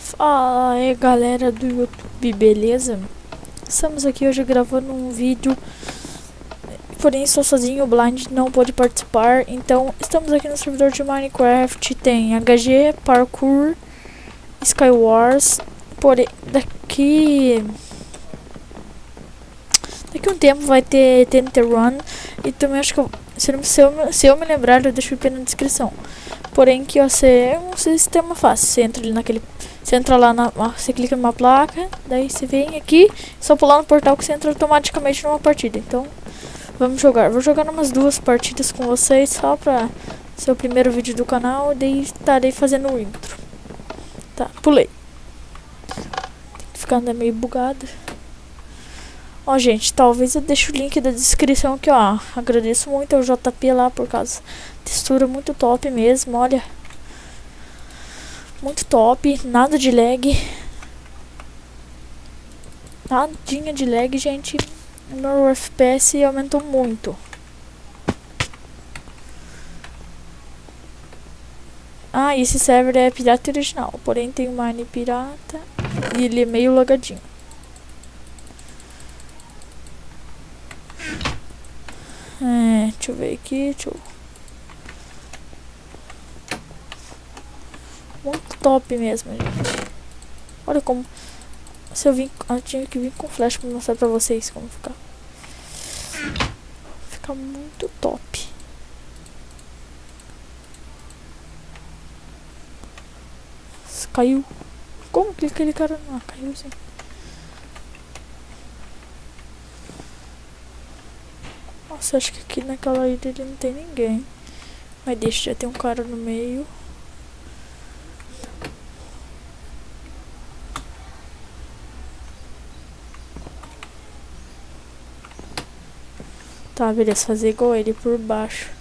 Fala aí galera do YouTube, beleza? Estamos aqui hoje gravando um vídeo, porém estou sozinho, o Blind não pôde participar. Então estamos aqui no servidor de Minecraft, tem HG, Parkour, Skywars. Porém daqui um tempo vai ter TNT Run. E também acho que se eu me lembrar, eu deixo o IP na descrição. Porém que é um sistema fácil. Você entra lá, você clica numa placa, daí você vem aqui, só pular no portal que você entra automaticamente numa partida. Então, vamos jogar. Vou jogar umas 2 partidas com vocês, só pra ser o primeiro vídeo do canal, daí estarei fazendo o intro. Tá, pulei. Tem que ficar meio bugado. Ó, gente, talvez eu deixe o link da descrição aqui, ó. Agradeço muito ao JP lá por causa textura muito top mesmo, olha. Muito top, nada de lag. Nadinha de lag, gente. Meu FPS aumentou muito. Ah, e esse server é pirata original, porém tem um mine pirata e ele é meio logadinho. Deixa eu ver aqui, Muito top mesmo, gente. Olha como... eu tinha que vir com flash pra mostrar pra vocês como ficar. Fica muito top. Caiu. Como que aquele cara... Ah, caiu sim. Nossa, acho que aqui naquela ilha ele não tem ninguém. Mas deixa, já tem um cara no meio. Tá, beleza, fazer igual ele por baixo.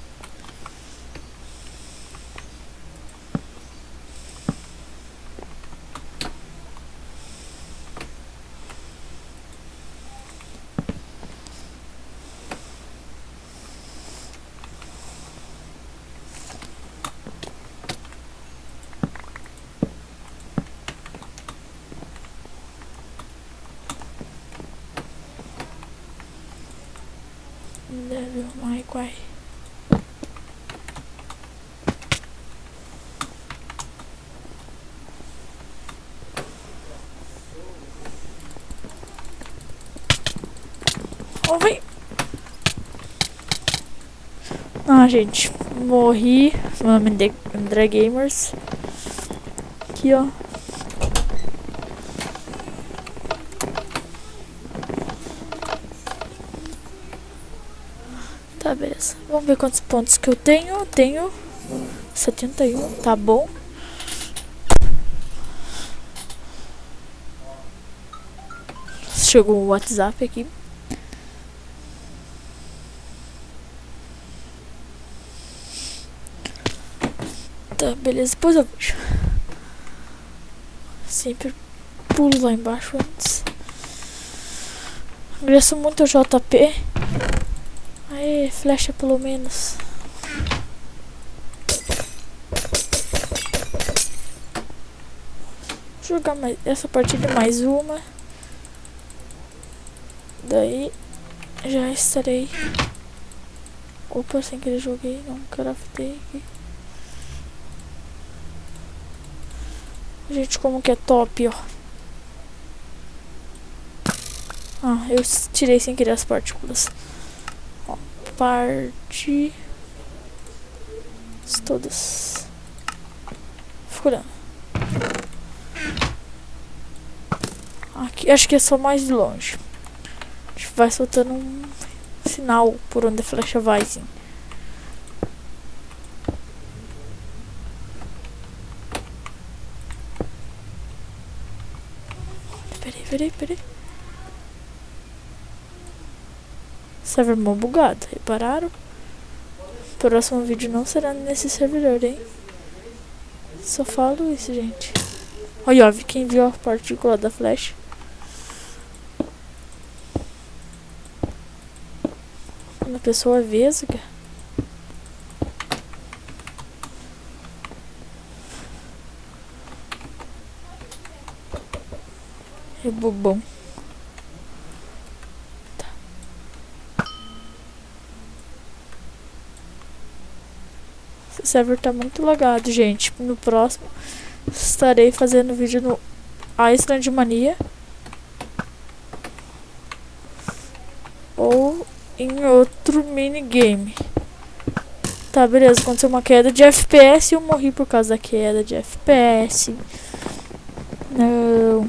Devil May Cry. Oh, vem. Ah, gente, morri. Meu nome é André Gamers. Aqui, ó. Tá, beleza. Vamos ver quantos pontos que eu tenho. Eu tenho 71, tá bom. Chegou o WhatsApp aqui. Tá, beleza. Depois eu vejo. Sempre pulo lá embaixo antes. Agradeço muito ao JP. Aê, flecha pelo menos. Vou jogar mais essa partida, mais uma. Daí já estarei. Opa, sem querer joguei, não craftei aqui. Gente, como que é top, ó. Ah, eu tirei sem querer as partículas. Ó, parte todas. Furando. Aqui, acho que é só mais de longe. A gente vai soltando um sinal por onde a flecha vai, sim. Peraí. Server mó bugado, repararam? O próximo vídeo não será nesse servidor, hein? Só falo isso, gente. Olha, ó, quem viu a partícula da flecha. Quando a pessoa vesga. É bobão. Esse server tá muito lagado, gente. No próximo estarei fazendo vídeo no Island Mania ou em outro minigame. Tá, beleza. Aconteceu uma queda de FPS e eu morri por causa da queda de FPS. Não.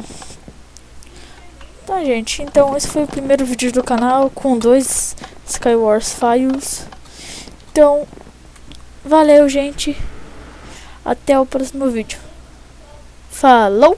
Tá, gente. Então esse foi o primeiro vídeo do canal com 2 Skywars Files. Então, valeu, gente. Até o próximo vídeo. Falou!